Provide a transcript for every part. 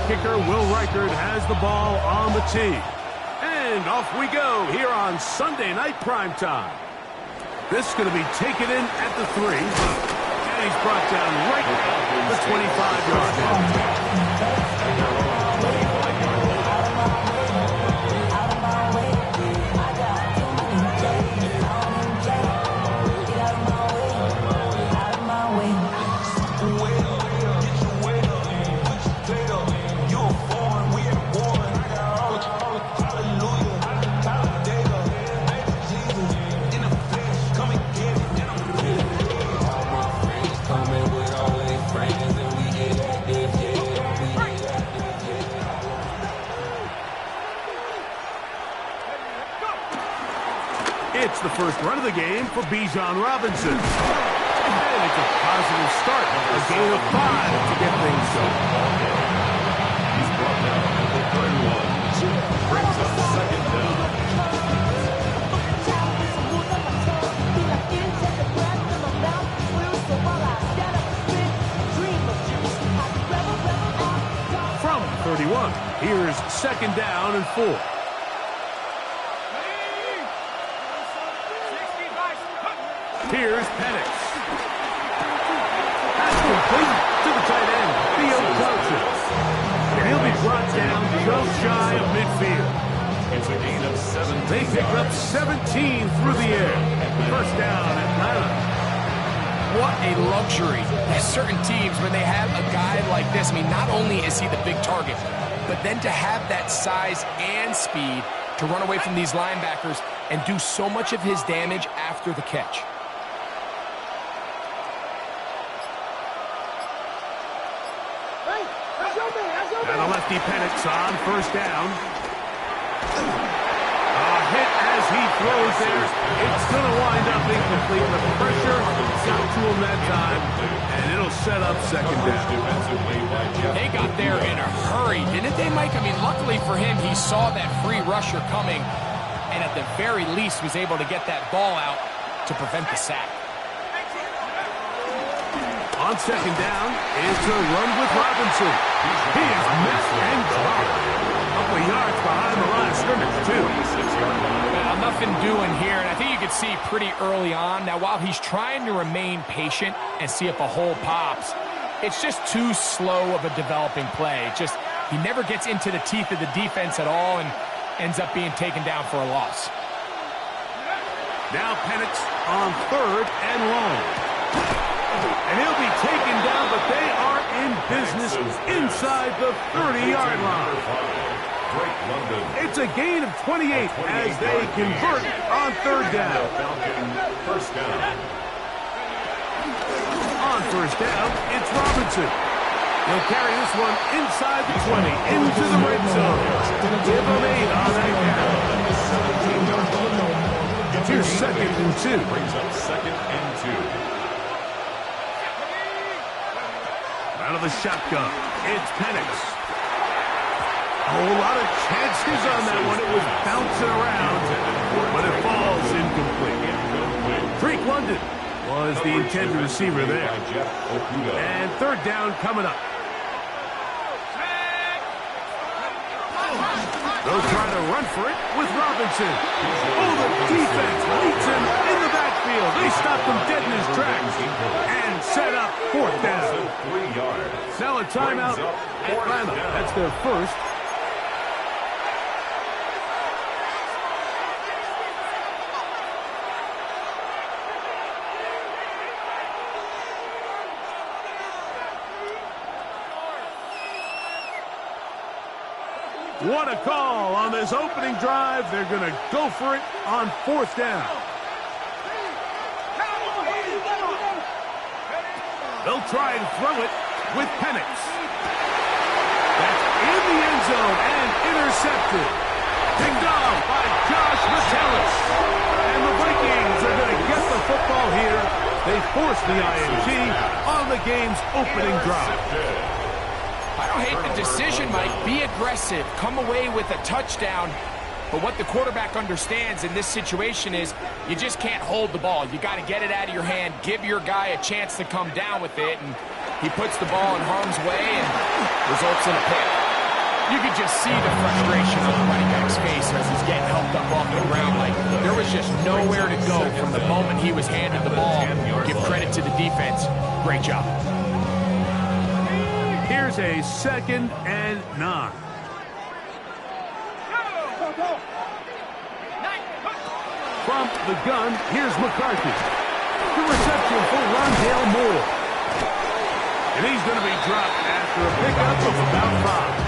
kicker, Will Reichert, has the ball on the tee. And off we go here on Sunday Night Primetime. This is going to be taken in at the 3. And he's brought down right at the 25-yard line. It's the first run of the game for Bijan Robinson. And it's a positive start. A gain of 5 to get things going. He's brought down at the 31. Brings up second down. From 31, here's second down and 4. Here's Penix. That's complete to the tight end, Theo Johnson. And he'll be brought down just shy of midfield. It's a gain of 7. They pick up 17 through the air. First down, Atlanta. What a luxury. There's certain teams, when they have a guy like this, I mean, not only is he the big target, but then to have that size and speed to run away from these linebackers and do so much of his damage after the catch. And a lefty Penix on first down. A hit as he throws there. It's going to wind up incomplete. The pressure got to him that time, and it'll set up second down. They got there in a hurry, didn't they, Mike? I mean, luckily for him, he saw that free rusher coming, and at the very least was able to get that ball out to prevent the sack. On second down, it's a run with Robinson. He is met and dropped. A couple of yards behind the line of scrimmage, too. Well, nothing doing here, and I think you could see pretty early on. Now, while he's trying to remain patient and see if a hole pops, it's just too slow of a developing play. He never gets into the teeth of the defense at all and ends up being taken down for a loss. Now Penix on third and long. And he'll be taken down, but they are in business inside the 30-yard line. It's a gain of 28 as they convert on third down. First down. On first down, it's Robinson. He'll carry this one inside the 20, into the red zone. Give him 8 on that count. Here's second and 2. Brings up second and 2. Out of the shotgun, it's Penix. A whole lot of chances on that one. It was bouncing around, but it falls incomplete. Drake London was the intended receiver there. And third down coming up. They'll try to run for it with Robinson. Oh, the defense meets him in the backfield. They stop him dead in his tracks and set up fourth down. 3 yards. Now a timeout, Atlanta. That's their first. What a call on this opening drive. They're going to go for it on fourth down. They'll try and throw it with Penix. That's in the end zone and intercepted. Picked off by Josh Metellus. And the Vikings are going to get the football here. They force the INT on the game's opening drive. I don't hate the decision, Mike. Be aggressive. Come away with a touchdown. But what the quarterback understands in this situation is you just can't hold the ball. You got to get it out of your hand, give your guy a chance to come down with it, and he puts the ball in harm's way and results in a pick. You could just see the frustration on the running back's face as he's getting helped up off the ground. Like, there was just nowhere to go from the moment he was handed the ball. Give credit to the defense. Great job. Here's a 2nd and 9. From the gun, here's McCarthy. The reception for Rondale Moore. And he's going to be dropped after a pickup of about 5.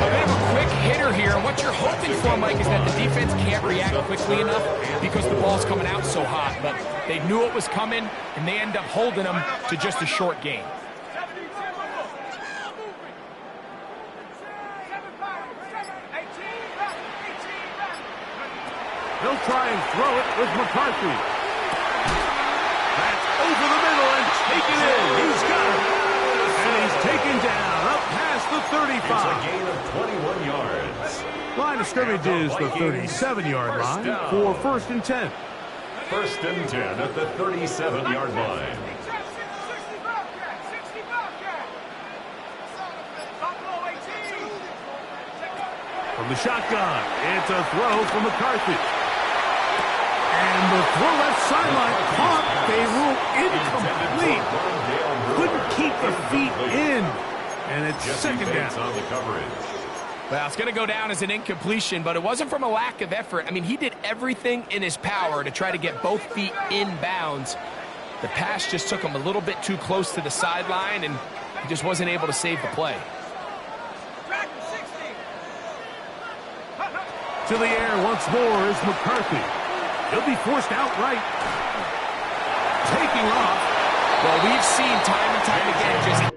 They have a quick hitter here, and what you're hoping for, Mike, is that the defense can't react quickly enough because the ball's coming out so hot. But they knew it was coming, and they end up holding them to just a short gain. He'll try and throw it with McCarthy. That's over the middle and taken in. He's got it. And he's taken down up past the 35. It's a gain of 21 yards. Line of scrimmage is the 37-yard line for 1st and 10. 1st and 10 at the 37-yard line. From the shotgun, it's a throw from McCarthy. And the throw left sideline caught. They rule incomplete. Couldn't keep the feet in. And it's 2nd down. On the coverage. Well, it's going to go down as an incompletion, but it wasn't from a lack of effort. I mean, he did everything in his power to try to get both feet in bounds. The pass just took him a little bit too close to the sideline, and he just wasn't able to save the play. To the air once more is McCarthy. He'll be forced outright. Taking off. Well, we've seen time and time again just...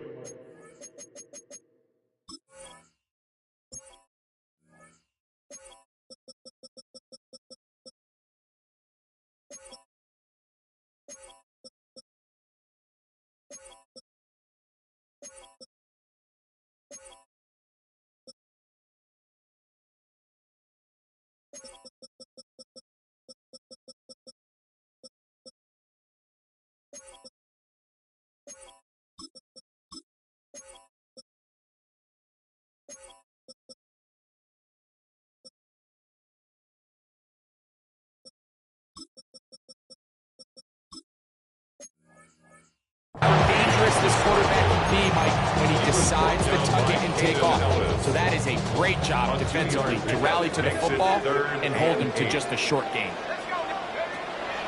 dangerous this quarterback can be, Mike, when he decides to tuck it and take off. So that is a great job defensively to rally to the football and hold him to just a short gain.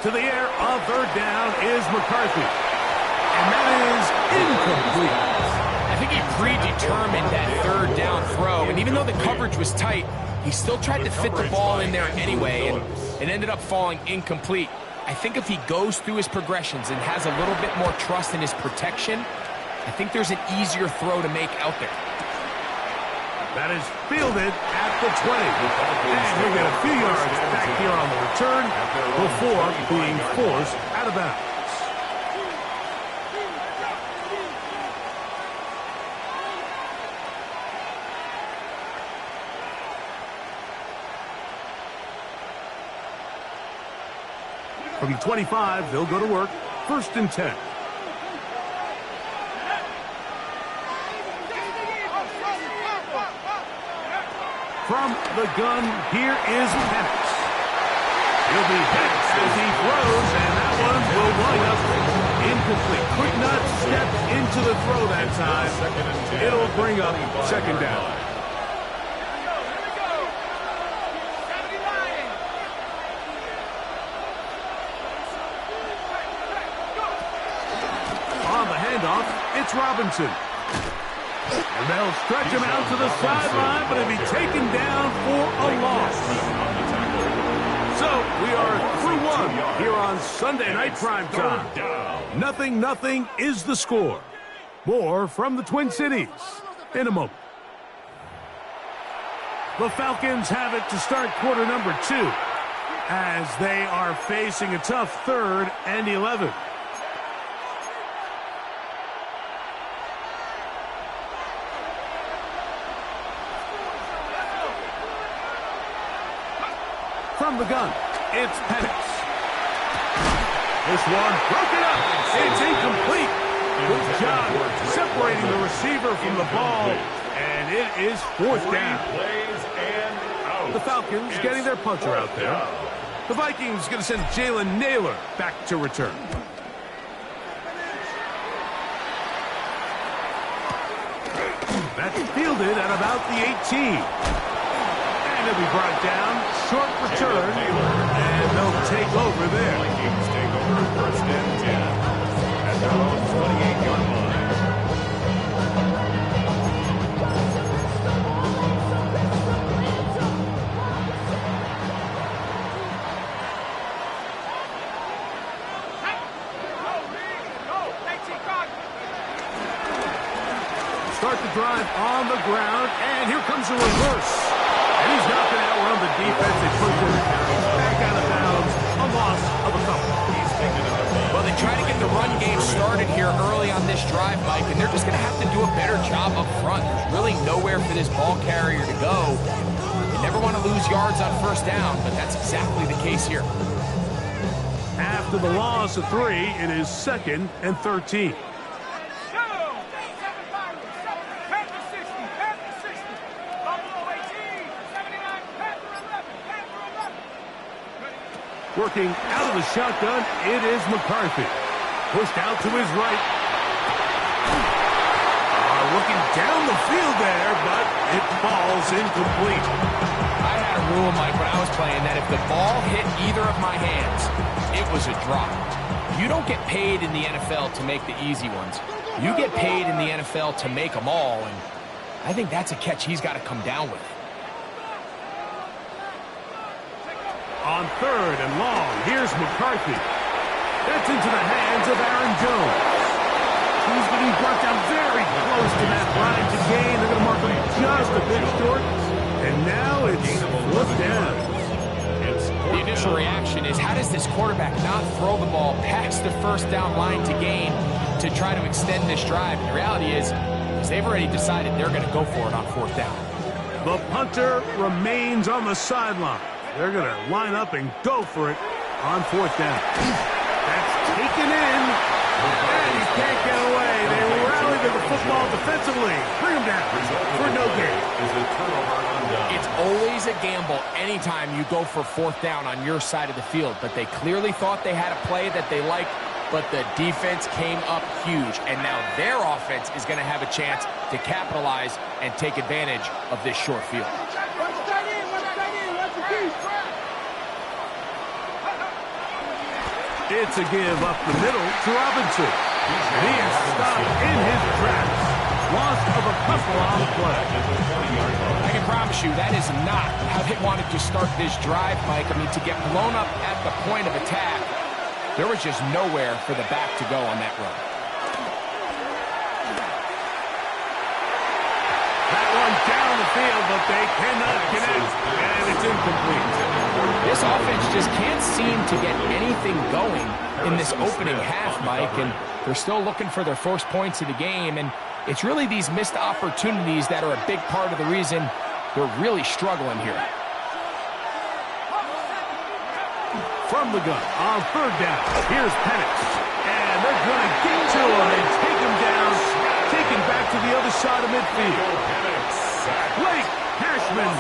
To the air on 3rd down is McCarthy. And that is incomplete. I think he predetermined that 3rd down throw, and even though the coverage was tight, he still tried to fit the ball in there anyway, and it ended up falling incomplete. I think if he goes through his progressions and has a little bit more trust in his protection, I think there's an easier throw to make out there. That is fielded at the 20. And he'll get a few yards back here on the return before being forced out of bounds. From the 25, they'll go to work. 1st and 10. From the gun, here is Penix. He'll be hit as he throws, and that one will wind up incomplete. Could not step into the throw that time. It'll bring up 2nd down. It's Robinson. And they'll stretch him out to the sideline, but he'll be taken down for a loss. So we are through one here on Sunday Night Primetime. 0-0 is the score. More from the Twin Cities in a moment. The Falcons have it to start quarter number 2 as they are facing a tough 3rd and 11. From the gun, it's Penix. This one broken up. It's incomplete. Good job separating the receiver from the ball And it is fourth down. Plays and out. The Falcons getting their punter out there. The Vikings going to send Jalen Naylor back to return. That's fielded at about the 18. And it'll be brought down. Short return. And they'll take over there. Vikings take over first and 10 at their own 28-yard line. Start the drive on the ground, and here comes a reverse. And he's not going to outrun the defense. They push him back out of bounds. A loss of a couple. He's taken it up. Well, they try to get the run game started here early on this drive, Mike, and they're just going to have to do a better job up front. There's really nowhere for this ball carrier to go. They never want to lose yards on first down, but that's exactly the case here. After the loss of 3, it is 2nd and 13. Working out of the shotgun, it is McCarthy. Pushed out to his right. Looking down the field there, but it falls incomplete. I had a rule, Mike, when I was playing that if the ball hit either of my hands, it was a drop. You don't get paid in the NFL to make the easy ones. You get paid in the NFL to make them all, and I think that's a catch he's got to come down with. On 3rd and long, here's McCarthy. That's into the hands of Aaron Jones. He's getting brought down very close to that line to gain. They're going to mark him just a bit short. And now it's 4th down. The initial reaction is, how does this quarterback not throw the ball past the first down line to gain to try to extend this drive? And the reality is they've already decided they're going to go for it on 4th down. The punter remains on the sideline. They're going to line up and go for it on 4th down. That's taken in. And he can't get away. They rally to the football defensively. Bring him down for no gain. It's always a gamble anytime you go for 4th down on your side of the field. But they clearly thought they had a play that they liked, but the defense came up huge. And now their offense is going to have a chance to capitalize and take advantage of this short field. It's a give up the middle to Robinson. He is stopped in his tracks. Loss of a couple on the play. I can promise you that is not how they wanted to start this drive, Mike. I mean, to get blown up at the point of attack, there was just nowhere for the back to go on that run. That one down the field, but they cannot connect, and it's incomplete. This offense just can't seem to get anything going in this opening half, Mike, and they're still looking for their first points of the game, and it's really these missed opportunities that are a big part of the reason they're really struggling here. From the gun on 3rd down, here's Penix, and they're going to get to him and take him down, taken back to the other side of midfield. Blake Cashman,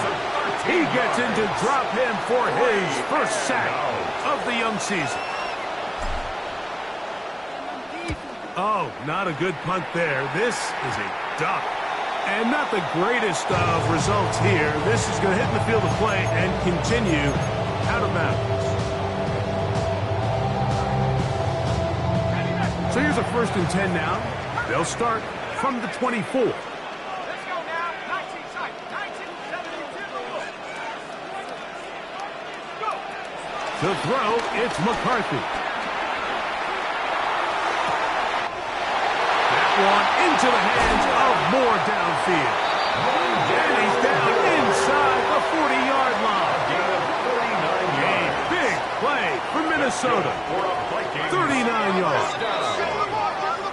he gets in to drop him for his first sack of the young season. Oh, not a good punt there. This is a duck. And not the greatest of results here. This is going to hit the field of play and continue out of bounds. So here's a 1st and 10 now. They'll start from the 24. To throw, it's McCarthy. That one into the hands of Moore downfield. And he's down inside the 40-yard line. A big play for Minnesota. 39 yards.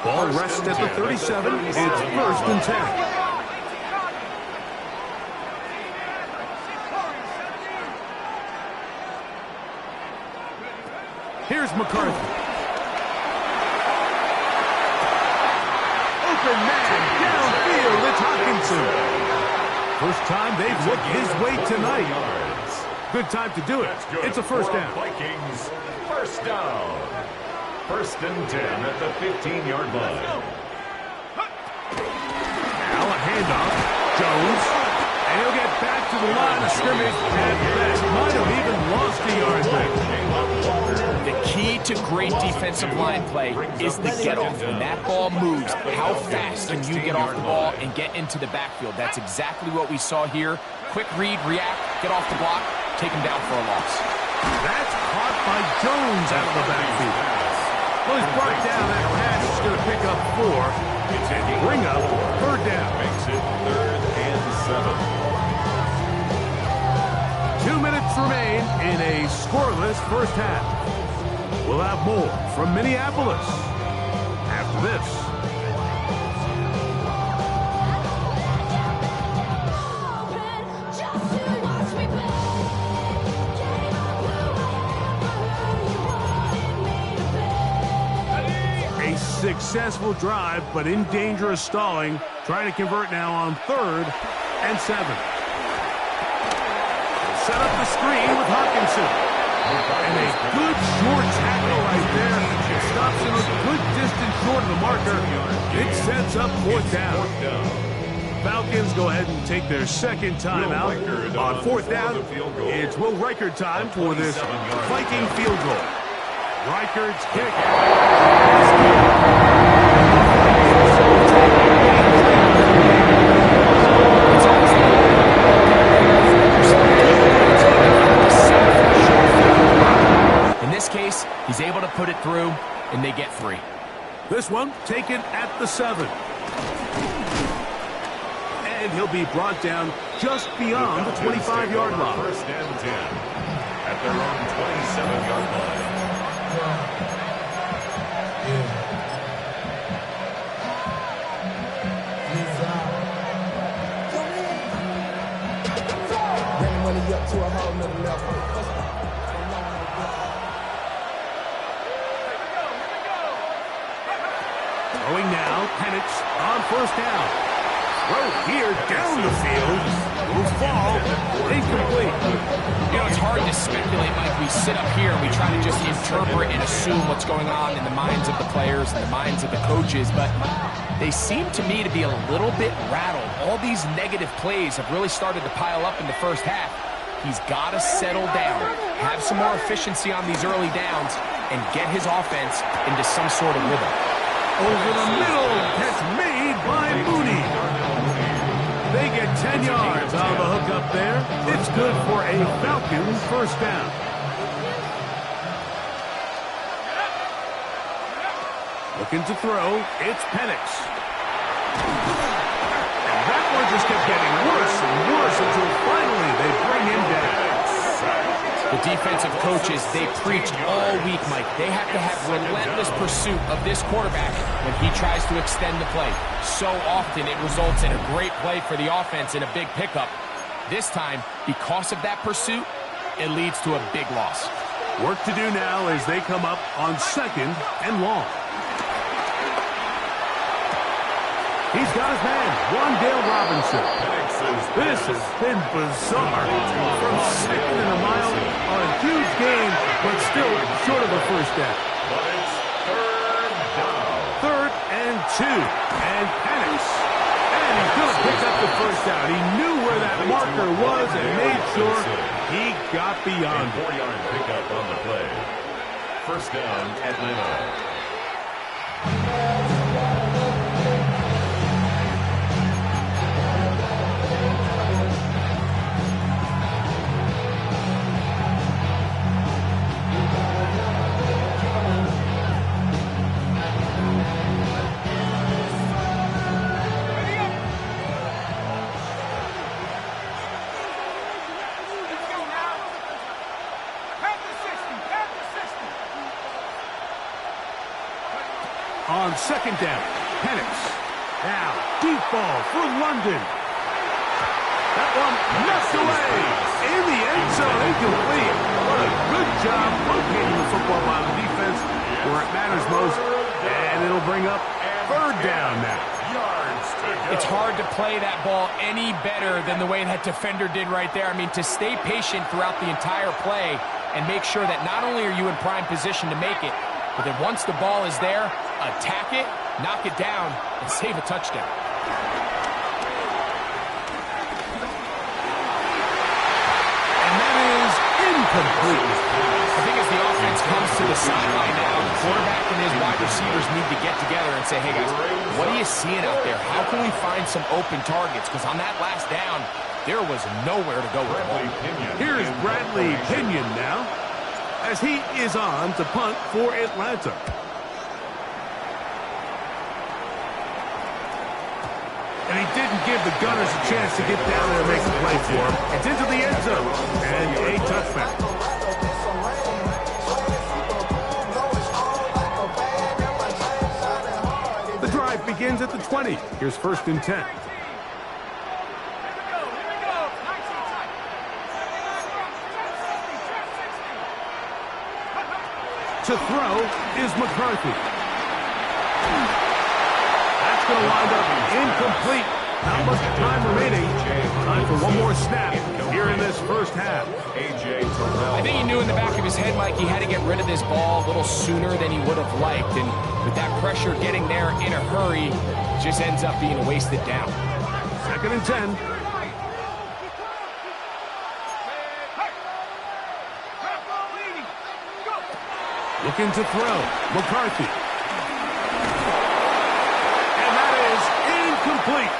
Ball rests at the 37. It's 1st and 10. Here's McCarthy. Open man downfield. It's Hopkinson. First time they've looked his way tonight. Good time to do it. It's a first down. Vikings, first down. First and 10 at the 15-yard line. Now a handoff. Jones. And he'll get back to the line of scrimmage at best. Might have even lost a yard there. The key to great defensive line play is the get-off. When that ball moves, how fast can you get off the ball and get into the backfield? That's exactly what we saw here. Quick read, react, get off the block, take him down for a loss. That's caught by Jones out of the backfield. Well, he's brought down. That pass is going to pick up 4. It's a bring up third down. Makes it 3rd and 7. 2 minutes remain in a scoreless first half. We'll have more from Minneapolis after this. A successful drive, but in danger of stalling. Trying to convert now on 3rd and 7. Set up the screen with Hawkinson. And a good short tackle right there. It stops him a good distance short of the marker. It sets up 4th down. Falcons go ahead and take their second timeout. On 4th down, it's Will Reichard time for this Viking field goal. Reichard's kick. He's able to put it through, and they get 3. This one taken at the 7. And he'll be brought down just beyond the 25-yard line. First and 10 at their own 27-yard line. Money up to a whole nother level. Throwing now, Penix on 1st down. Throw here down the field. Will fall. Incomplete. You know, it's hard to speculate, Mike. We sit up here and we try to just interpret and assume what's going on in the minds of the players and the minds of the coaches, but they seem to me to be a little bit rattled. All these negative plays have really started to pile up in the first half. He's got to settle down, have some more efficiency on these early downs, and get his offense into some sort of rhythm. Over the middle, catch made by Mooney. They get 10 yards on the hook up there. It's good for a Falcons first down. Looking to throw, it's Penix. And that one just kept getting worse and worse until finally they bring him down. The defensive coaches, they preach all week, Mike. They have to have relentless pursuit of this quarterback when he tries to extend the play. So often it results in a great play for the offense and a big pickup. This time, because of that pursuit, it leads to a big loss. Work to do now as they come up on 2nd and long. He's got his man, Wandale Robinson. This has been bizarre. From 2nd and a mile on a huge gain, but still short of a first down. But it's 3rd down. 3rd and 2. And Penix. And he's going to pick up the first down. He knew where that marker was and made sure he got beyond it. 4-yard pickup on the play. First down, Atlanta. On 2nd down, Penix. Now, deep ball for London. That one knocked away in the end zone, incomplete. What a good job locating the football on defense where it matters most. And it'll bring up Third down now. Yards to go. It's hard to play that ball any better than the way that defender did right there. I mean, to stay patient throughout the entire play and make sure that not only are you in prime position to make it, but then once the ball is there, attack it, knock it down, and save a touchdown. And that is incomplete. I think as the offense comes to the sideline now, the quarterback and his wide receivers need to get together and say, hey guys, what are you seeing out there? How can we find some open targets? Because on that last down, there was nowhere to go with the ball. Here's Bradley Pinion now, as he is on to punt for Atlanta. And he didn't give the Gunners a chance to get down there and make a play for him. It's into the end zone, and a touchback. The drive begins at the 20. Here's 1st and 10. To throw is McCarthy. That's going to wind up incomplete. Not much time remaining. Time for one more snap here in this first half. I think he knew in the back of his head, Mike, he had to get rid of this ball a little sooner than he would have liked. And with that pressure getting there in a hurry, it just ends up being a wasted down. 2nd and 10. Looking to throw. McCarthy. And that is incomplete.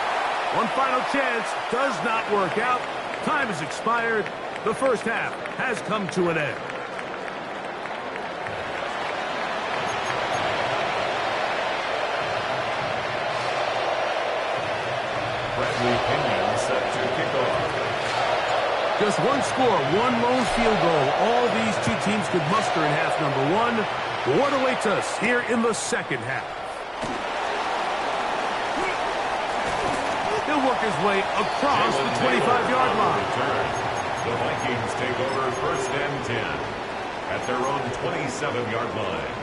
One final chance does not work out. Time has expired. The first half has come to an end. Bradley Pinion set to kick off. Just one score, one lone field goal. All these two teams could muster in half number one. What awaits us here in the second half? He'll work his way across the 25-yard line. The Vikings take over 1st and 10 at their own 27-yard line.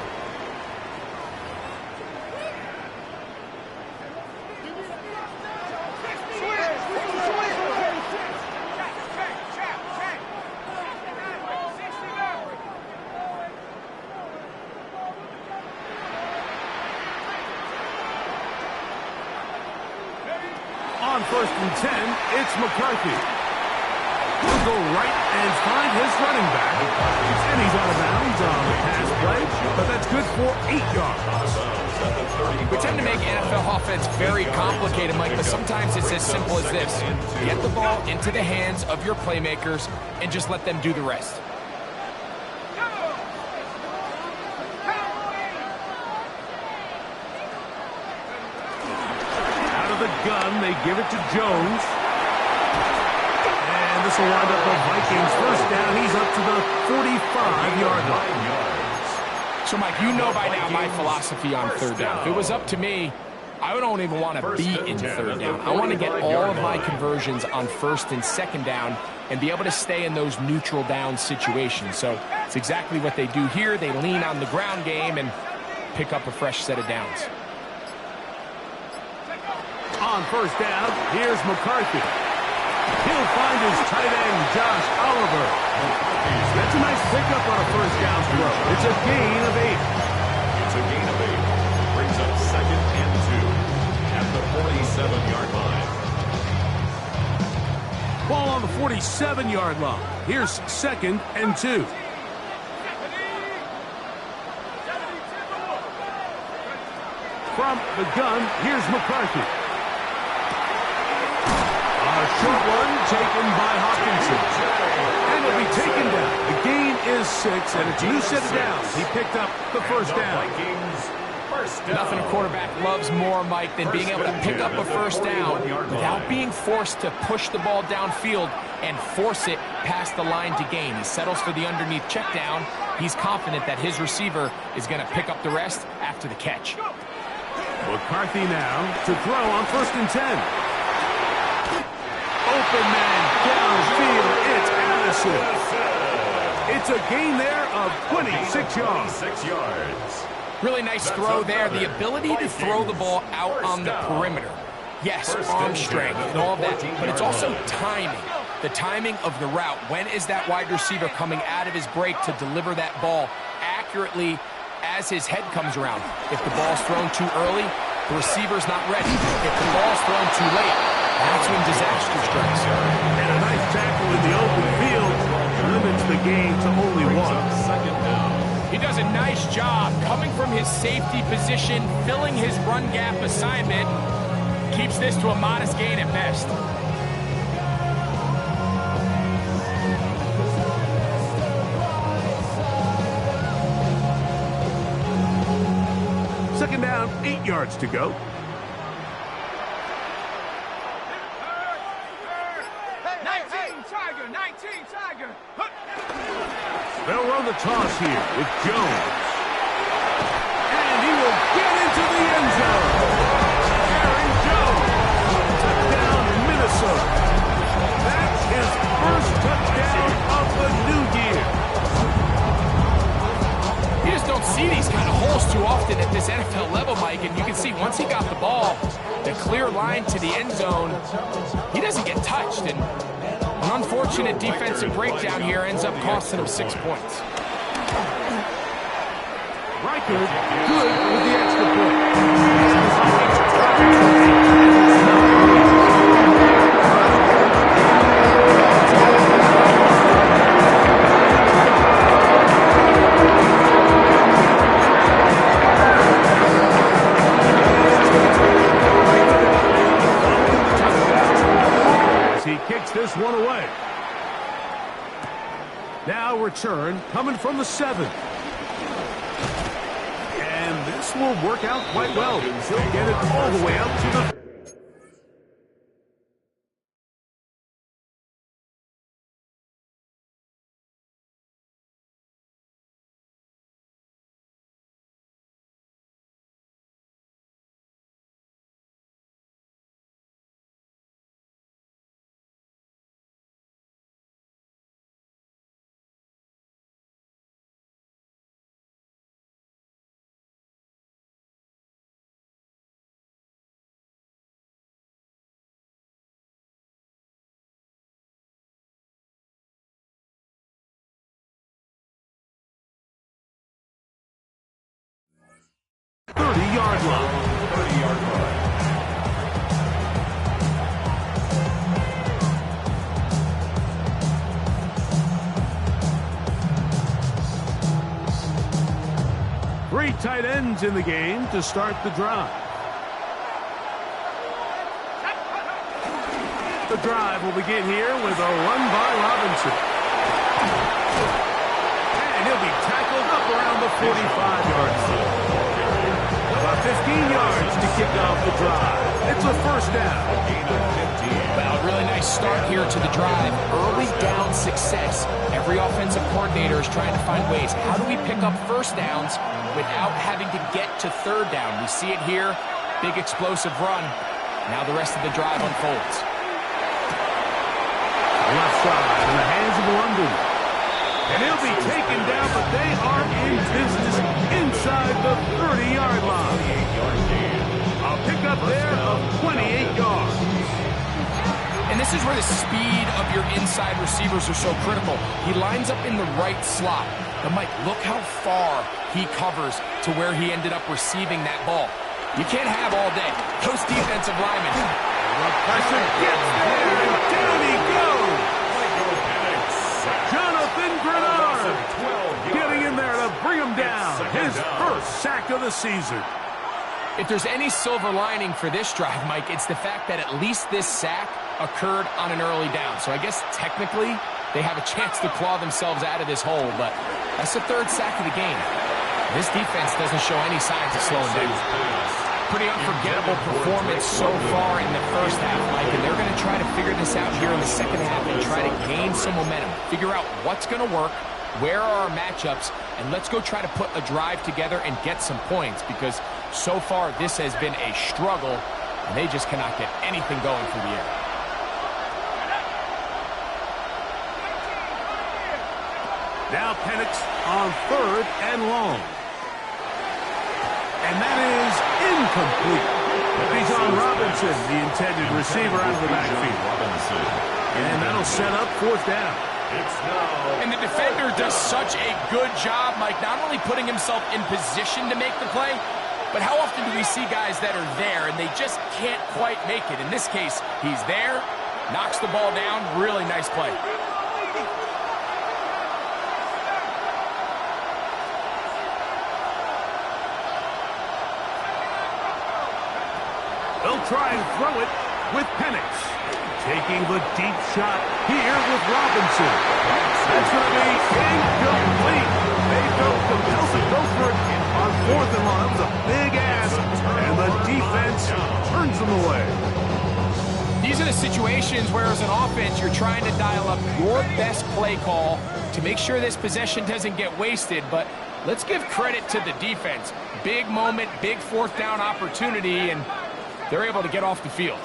On 1st and 10, it's McCarthy. He'll go right and find his running back. And he's out of bounds on the pass play, but that's good for 8 yards. We tend to make NFL offense very complicated, Mike, but sometimes it's as simple as this. Get the ball into the hands of your playmakers and just let them do the rest. The gun, they give it to Jones. And this will wind up the Vikings first down. He's up to the 45-yard line. So, Mike, you know by now my philosophy on 3rd down. If it was up to me, I don't even want to be in 3rd down. I want to get all of my conversions on 1st and 2nd down and be able to stay in those neutral down situations. So it's exactly what they do here. They lean on the ground game and pick up a fresh set of downs. On 1st down, here's McCarthy. He'll find his tight end, Josh Oliver. That's a nice pickup on a 1st down throw. It's a gain of 8. It's a gain of 8. Brings up 2nd and 2 at the 47-yard line. Ball on the 47-yard line. Here's 2nd and 2. From the gun, here's McCarthy. A short one taken by Hawkinson. And it'll be taken down. The gain is 6, and it's a new set of downs. He picked up the 1st down. Nothing a quarterback loves more, Mike, than being able to pick up a 1st down without being forced to push the ball downfield and force it past the line to gain. He settles for the underneath check down. He's confident that his receiver is going to pick up the rest after the catch. McCarthy now to throw on 1st and 10. Open man downfield. It's Addison. It's a gain there of 26 yards. 26 yards. Really nice throw there. The ability to throw the ball out on the perimeter. Yes, arm strength and all that, but it's also timing. The timing of the route. When is that wide receiver coming out of his break to deliver that ball accurately as his head comes around? If the ball's thrown too early, the receiver's not ready. If the ball's thrown too late, that's when disaster strikes. And a nice tackle in the open field limits the game to only one. Second down. He does a nice job coming from his safety position, filling his run gap assignment. Keeps this to a modest gain at best. Second down, 8 yards to go. They'll run the toss here with Jones. And he will get into the end zone. Aaron Jones. Touchdown, Minnesota. That's his first touchdown of the new year. You just don't see these kind of holes too often at this NFL level, Mike. And you can see once he got the ball, the clear line to the end zone, he doesn't get touched. And an unfortunate defensive breakdown here ends up costing him 6 points. Reichard, good with the extra point. As he kicks this one away. Now return coming from the 7. This will work out quite well. He'll get it all the way out to the... Yard line. 30-yard line. Three tight ends in the game to start the drive. The drive will begin here with a run by Robinson. And he'll be tackled up around the 45-yard line. About 15 yards to kick off the drive. It's a first down. Well, a really nice start here to the drive. Early down success. Every offensive coordinator is trying to find ways. How do we pick up first downs without having to get to third down? We see it here. Big explosive run. Now the rest of the drive unfolds. Left side in the hands of London. And he'll be taken down, but they are in business inside the 30-yard line. A pickup there of 28 yards. And this is where the speed of your inside receivers are so critical. He lines up in the right slot. But, Mike, look how far he covers to where he ended up receiving that ball. You can't have all day. Those defensive linemen. The pressure gets there, and down he goes. Jonathan Grenard getting in there to bring him down. His first sack of the season. If there's any silver lining for this drive, Mike, it's the fact that at least this sack occurred on an early down. So I guess technically they have a chance to claw themselves out of this hole, but that's the third sack of the game. This defense doesn't show any signs of slowing down. Pretty unforgettable performance so far in the first half, Mike, and they're going to try to figure this out here in the second half and try to gain some momentum, figure out what's going to work, where are our matchups, and let's go try to put a drive together and get some points, because so far this has been a struggle, and they just cannot get anything going through the air. Now Penix on 3rd and long. And that is incomplete. Bijan Robinson, the intended receiver, out of the backfield. And that'll set up fourth down. And the defender does such a good job, Mike, not only putting himself in position to make the play, but how often do we see guys that are there and they just can't quite make it? In this case, he's there, knocks the ball down, really nice play. They'll try and throw it with Penix. Taking the deep shot here with Robinson. That's going to be incomplete. They don't compulsive go for it on fourth and long. That was a big ask, and the defense turns them away. These are the situations where, as an offense, you're trying to dial up your best play call to make sure this possession doesn't get wasted. But let's give credit to the defense. Big moment, big fourth down opportunity, and they're able to get off the field.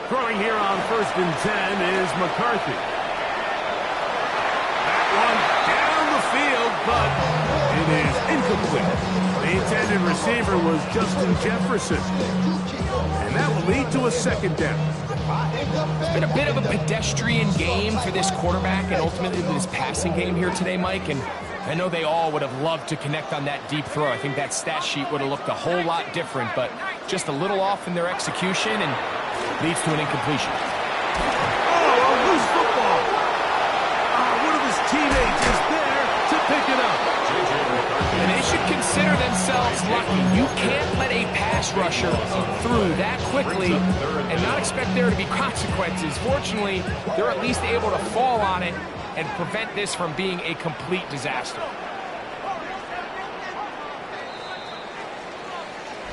Throwing here on 1st and 10 is McCarthy. That one down the field, but it is incomplete. The intended receiver was Justin Jefferson. And that will lead to a second down. It's been a bit of a pedestrian game for this quarterback and ultimately this passing game here today, Mike. And I know they all would have loved to connect on that deep throw. I think that stat sheet would have looked a whole lot different, but just a little off in their execution and leads to an incompletion. Oh, a loose football. One of his teammates is there to pick it up. And they should consider themselves lucky. You can't let a pass rusher through that quickly and not expect there to be consequences. Fortunately, they're at least able to fall on it and prevent this from being a complete disaster.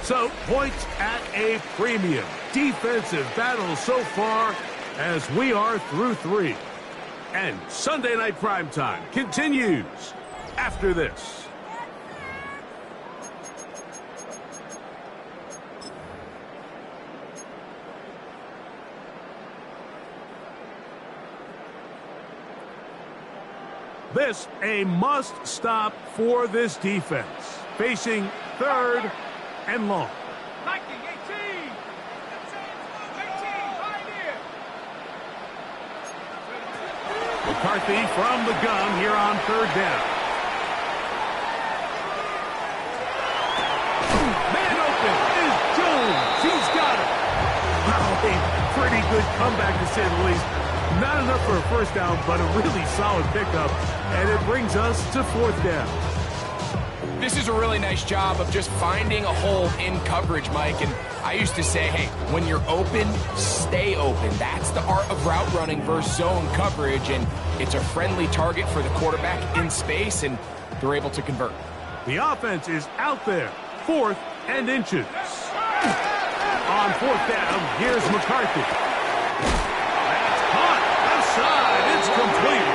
So, points at a premium. Defensive battle so far as we are through 3. And Sunday Night Primetime continues after this. This a must-stop for this defense. Facing 3rd and long. McCarthy from the gun here on 3rd down. Man open is Jones. He's got it. Wow, a pretty good comeback to say the least. Not enough for a first down, but a really solid pickup. And it brings us to 4th down. This is a really nice job of just finding a hole in coverage, Mike. And I used to say, hey, when you're open, stay open. That's the art of route running versus zone coverage. And it's a friendly target for the quarterback in space, and they're able to convert. The offense is out there. 4th and inches. On 4th down, here's McCarthy. That's caught. Left side. It's complete.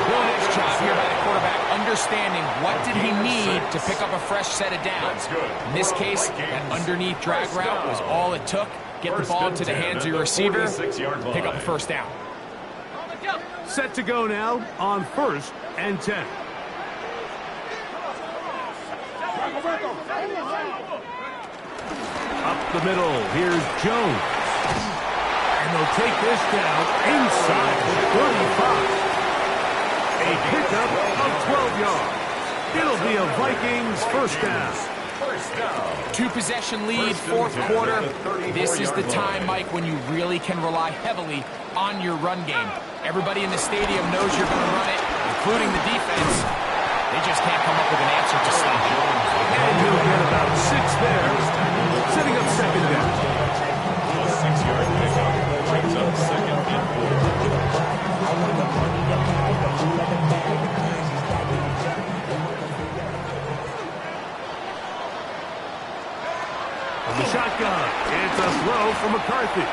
Real nice job here by the quarterback, understanding what did he need to pick up a fresh set of downs. In this case, that underneath drag route was all it took. Get the ball into the hands of your receiver, pick up a first down. Set to go now on 1st and 10. Up the middle, here's Jones. And they'll take this down inside the 35. A pickup of 12 yards. It'll be a Vikings first down. 2-possession lead, 4th quarter. This is the time, Mike, when you really can rely heavily on your run game. Everybody in the stadium knows you're going to run it, including the defense. They just can't come up with an answer to stop it. And he'll get about 6 there, setting up second down. A 6-yard pickup brings up 2nd and 4. From the shotgun, it's a throw for McCarthy.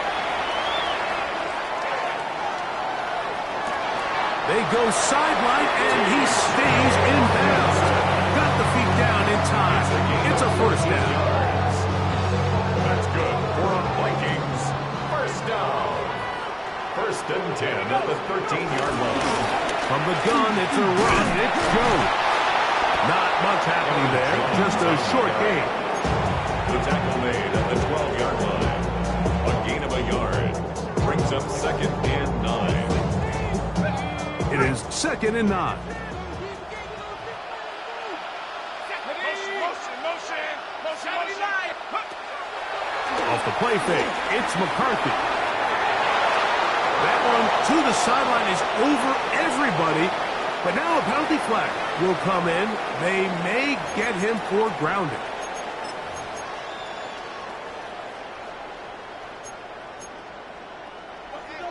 They go sideline, and he stays in bounds. Got the feet down in time. It's a first down. That's good for Vikings. First down. 1st and 10 at the 13-yard line. From begun. It's a run. It's Joe. Not much happening there. Just a short gain. The tackle made at the 12-yard line. A gain of a yard. Brings up 2nd and 9. It is 2nd and 9. Off the play fake, it's McCarthy. That one to the sideline is over everybody, but now a penalty flag will come in. They may get him for grounding.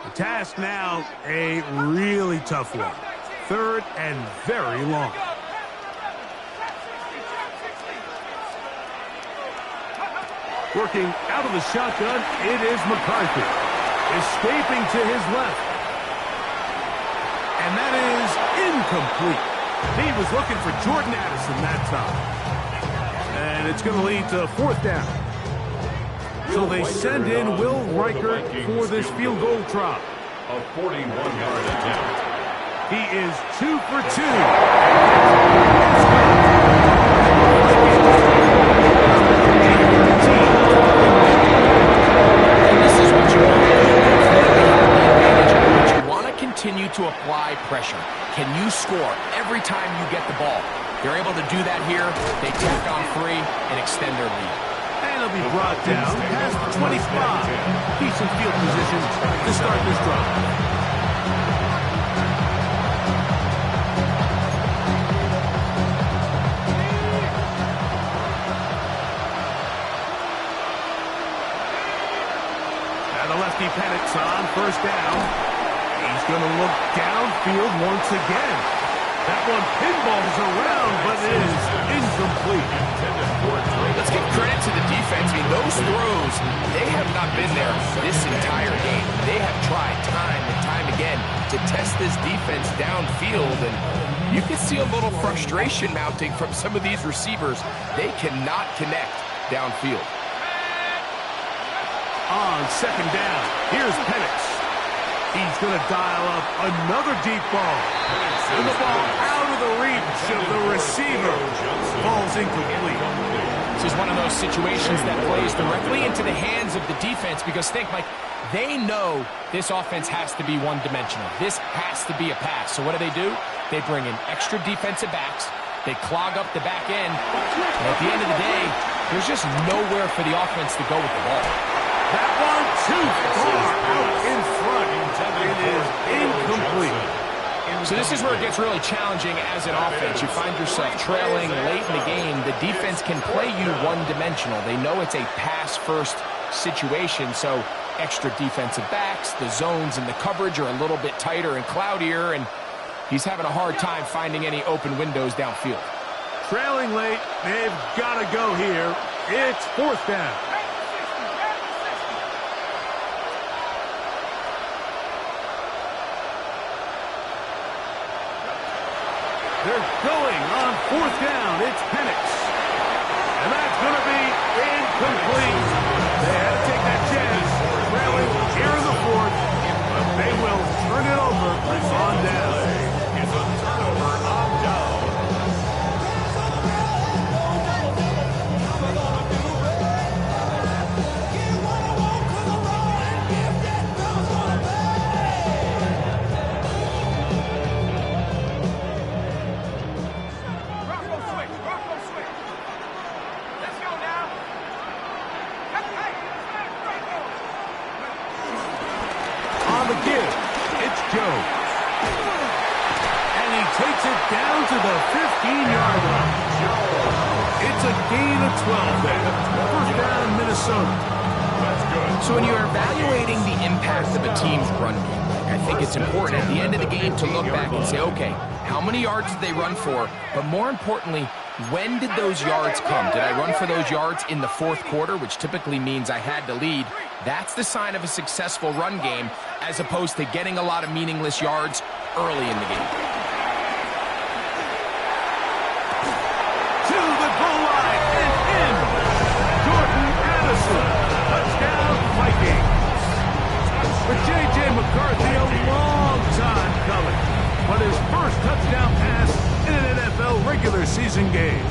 The task now, a really tough one. 3rd and very long. Working out of the shotgun, it is McCarthy. Escaping to his left. And that is incomplete. He was looking for Jordan Addison that time. And it's going to lead to 4th down. So they send in Will Reichert for this field goal try. A 41-yard attempt. He is 2 for 2. Continue to apply pressure. Can you score every time you get the ball? They're able to do that here. They tack on 3 and extend their lead. And it'll be brought down past the 25. Decent field position to start this drive. And the lefty Penix on 1st down. He's going to look downfield once again. That one pinballs around, but it is incomplete. Let's give credit to the defense. I mean, those throws, they have not been there this entire game. They have tried time and time again to test this defense downfield, and you can see a little frustration mounting from some of these receivers. They cannot connect downfield. On 2nd down, here's Penix. He's going to dial up another deep ball. And the ball out of the reach of the receiver. Ball's incomplete. This is one of those situations that plays directly into the hands of the defense because think, Mike, they know this offense has to be one-dimensional. This has to be a pass. So what do? They bring in extra defensive backs. They clog up the back end. And at the end of the day, there's just nowhere for the offense to go with the ball. That one too far out in front. It is incomplete. So this is where it gets really challenging as an offense. You find yourself trailing late in the game. The defense can play you one-dimensional. They know it's a pass-first situation, so extra defensive backs, the zones and the coverage are a little bit tighter and cloudier, and he's having a hard time finding any open windows downfield. Trailing late, they've got to go here. It's 4th down. They're going on 4th down. It's Penix. And that's going to be incomplete. They had to take that chance. Trailing here in the 4th. But they will turn it over on down. It's a turnover on down. Down to the 15-yard line. It's a gain of 12 there. 1st down, Minnesota. That's good. So when you're evaluating the impact of a team's run game, I think it's important at the end of the game to look back and say, okay, how many yards did they run for? But more importantly, when did those yards come? Did I run for those yards in the 4th quarter, which typically means I had to lead? That's the sign of a successful run game, as opposed to getting a lot of meaningless yards early in the game. Touchdown, Vikings. For J.J. McCarthy, a long time coming. but his first touchdown pass in an NFL regular season game.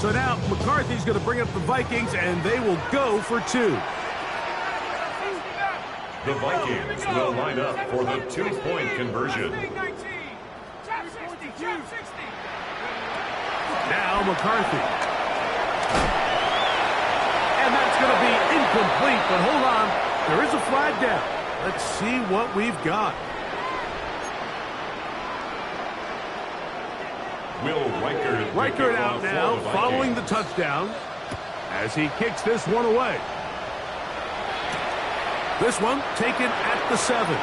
So now McCarthy's going to bring up the Vikings, and they will go for two. The Vikings will line up for the two-point conversion. Now McCarthy. And that's going to be incomplete, but hold on. There is a flag down. Let's see what we've got. Will Reichert out now, following the touchdown, as he kicks this one away. This one taken at the 7.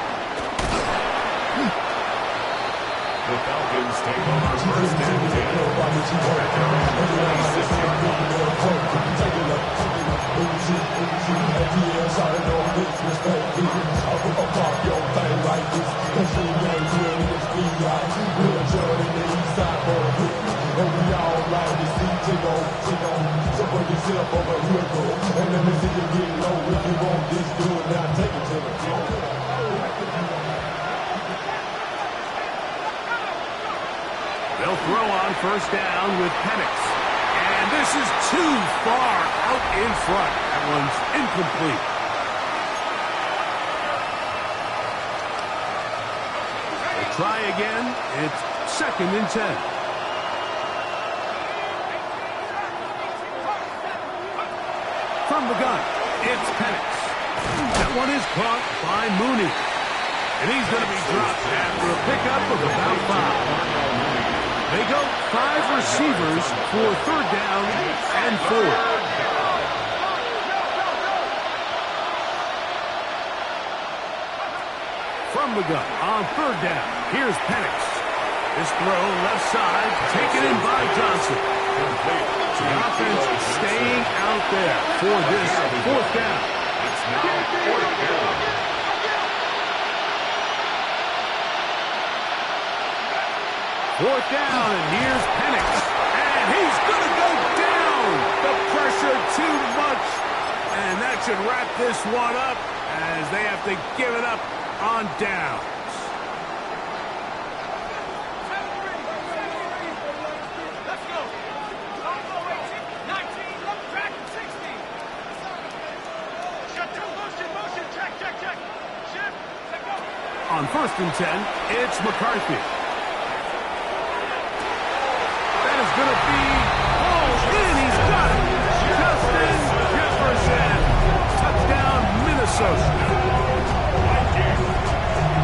The Falcons take over first and 10. They'll throw on first down with Penix. And this is too far out in front. That one's incomplete. They'll try again. It's 2nd and 10. From the gun, it's Penix. That one is caught by Mooney. And he's going to be dropped after a pickup of about 5. They go 5 receivers for 3rd down and 4. From the gun on 3rd down, here's Penix. This throw left side, taken in by Johnson. The offense staying out there for this 4th down. It's now 4th down. Fourth down, and here's Penix. And he's going to go down. The pressure too much. And that should wrap this one up as they have to give it up on downs. On 1st and 10, it's McCarthy. Going to be hauled in. He's got it. Justin Jefferson. Touchdown, Minnesota.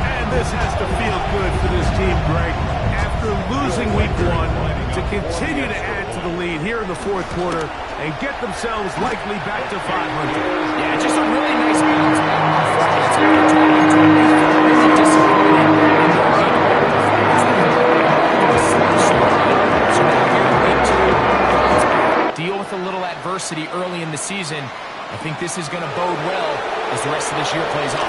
And this has to feel good for this team, Greg. After losing week 1, to continue to add to the lead here in the 4th quarter and get themselves likely back to 500. Yeah, just a really nice bounce back. It's going to turn into a really disappointing. Deal with a little adversity early in the season. I think this is going to bode well as the rest of this year plays on.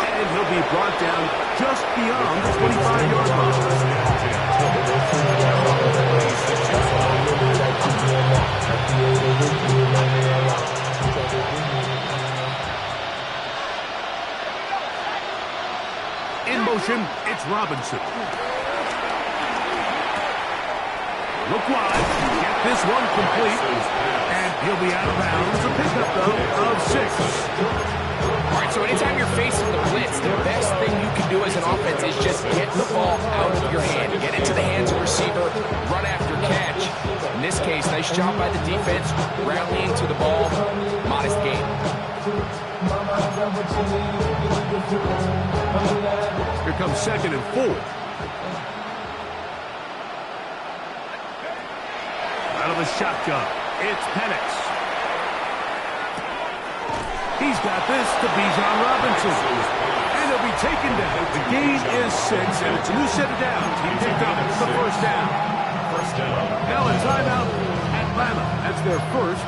And he'll be brought down just beyond the 25-yard line. In motion, it's Robinson. Look wide. Get this one complete. And he'll be out of bounds. A pickup, though, of 6. All right, so anytime you're facing the blitz, the best thing you can do as an offense is just get the ball out of your hand. Get into the hands of the receiver, run after catch. In this case, nice job by the defense, rallying to the ball. Modest gain. Here comes 2nd and 4. Out of the shotgun, it's Penix. He's got this to Bijan Robinson. And he'll be taken down. The gain is 6, and it's a new set of downs. He picked up the 1st down. Now a timeout, Atlanta. That's their first,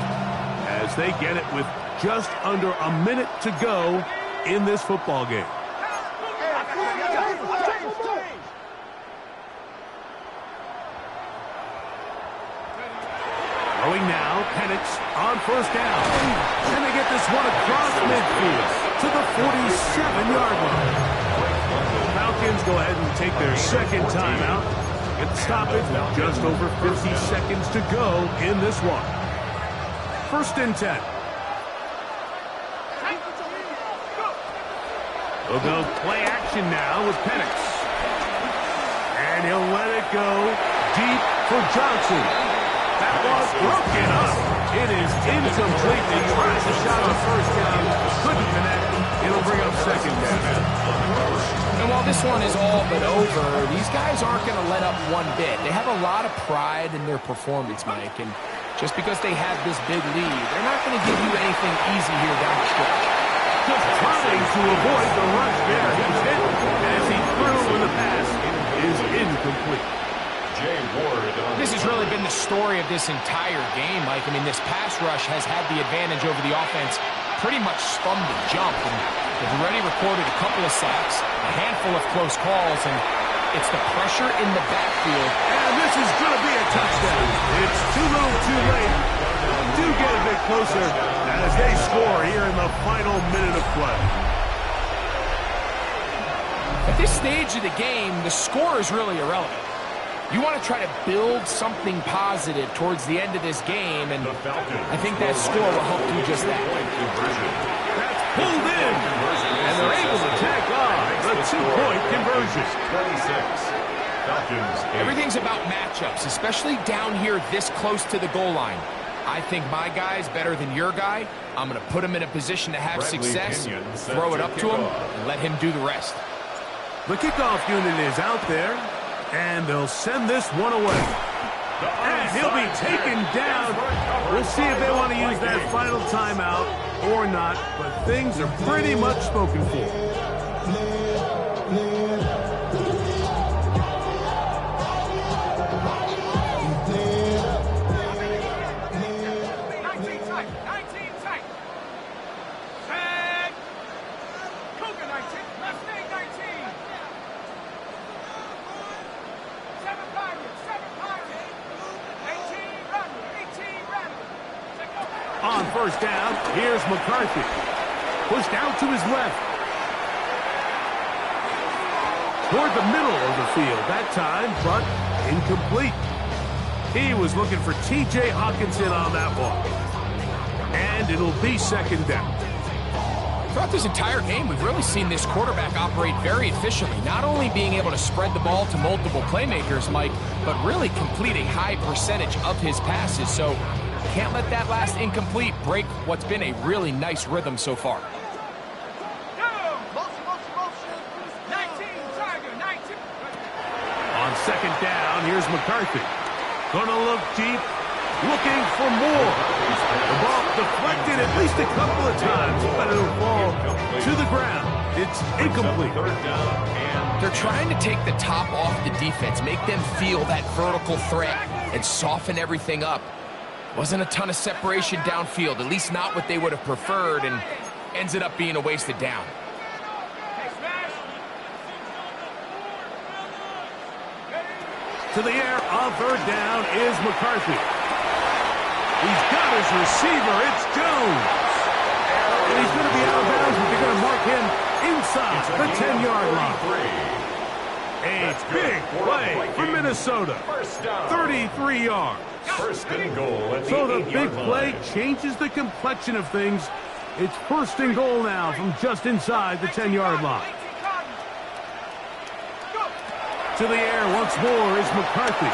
as they get it with just under a minute to go in this football game. Throwing now, Penix on first down. And they get this one across midfield to the 47-yard line. Falcons go ahead and take their second timeout. Get the stoppage with just over 50 seconds to go in this one. First and 10. We'll go play action now with Penix. And he'll let it go deep for Johnson. That was broken up. It is incomplete. He tries a shot on first down. Couldn't connect. It'll bring up second down. And while this one is all but over, these guys aren't going to let up one bit. They have a lot of pride in their performance, Mike. And just because they have this big lead, they're not going to give you anything easy here down the stretch. Just trying to avoid the rush there. He's hit as he threw in the pass. It is incomplete. This has really been the story of this entire game, Mike. I mean, this pass rush has had the advantage over the offense pretty much from the jump. And they've already recorded a couple of sacks, a handful of close calls, and it's the pressure in the backfield. And this is going to be a touchdown. It's too little too late. Do get a bit closer as they score here in the final minute of play. At this stage of the game, the score is really irrelevant. You want to try to build something positive towards the end of this game, and I think that score will help do just that. That's pulled in, and they're able to tack on the two-point conversion. 26. Everything's about matchups, especially down here this close to the goal line. I think my guy's better than your guy. I'm going to put him in a position to have success, throw it up to him, and let him do the rest. The kickoff unit is out there, and they'll send this one away. And he'll be taken down. We'll see if they want to use that final timeout or not, but things are pretty much spoken for. On first down, here's McCarthy. Pushed out to his left. Toward the middle of the field that time, but incomplete. He was looking for T.J. Hawkinson on that one. And it'll be second down. Throughout this entire game, we've really seen this quarterback operate very efficiently, not only being able to spread the ball to multiple playmakers, Mike, but really complete a high percentage of his passes. So can't let that last incomplete break what's been a really nice rhythm so far. On second down, here's McCarthy. Gonna look deep, looking for more. The ball deflected at least a couple of times, but it'll fall to the ground. It's incomplete. They're trying to take the top off the defense, make them feel that vertical threat, and soften everything up. Wasn't a ton of separation downfield, at least not what they would have preferred, and ends it up being a wasted down. To the air on third down is McCarthy. He's got his receiver. It's Jones. And he's going to be out of bounds, but they're going to mark him inside the 10-yard line. A big play for Minnesota. 33 yards. First and goal at the So the 8-yard big play line. changes the complexion of things. It's first and goal now from just inside the 10-yard line. To the air once more is McCarthy. A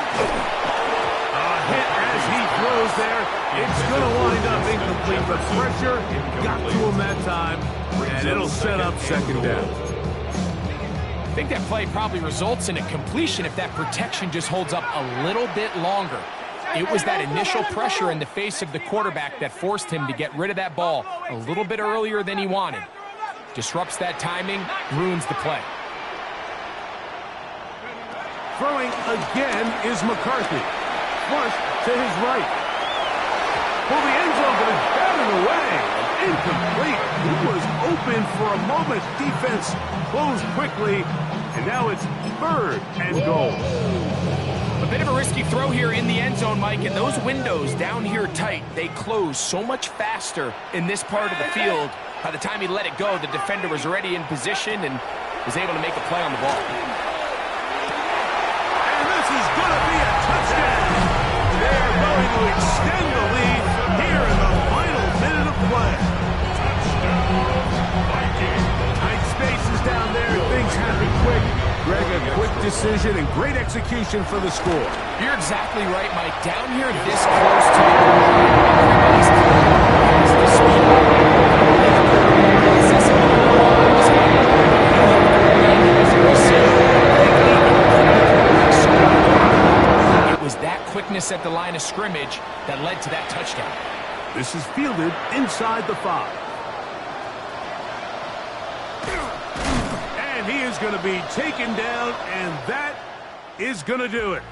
hit as he throws there. It's going to wind up incomplete, but pressure got to him that time, and it'll set up second down. I think that play probably results in a completion if that protection just holds up a little bit longer. It was that initial pressure in the face of the quarterback that forced him to get rid of that ball a little bit earlier than he wanted. Disrupts that timing, ruins the play. Throwing again is McCarthy. Flush to his right. For the end zone, but it's batted away. Incomplete. He was open for a moment. Defense closed quickly, and now it's third and goal. A bit of a risky throw here in the end zone, Mike, and those windows down here tight, they close so much faster in this part of the field. By the time he let it go, the defender was already in position and was able to make a play on the ball. And this is going to be a touchdown. They're going to extend the lead here in the final minute of play. Tight spaces down there. Things happen quick. Greg, a quick decision and great execution for the score. You're exactly right, Mike. Down here this close to the goal line, everybody's clear. The speed. It was that quickness at the line of scrimmage that led to that touchdown. This is fielded inside the 5. And he is going to be taken down, and that is going to do it.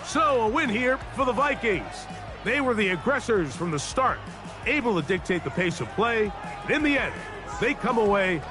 So a win here for the Vikings. They were the aggressors from the start, able to dictate the pace of play. In the end, they come away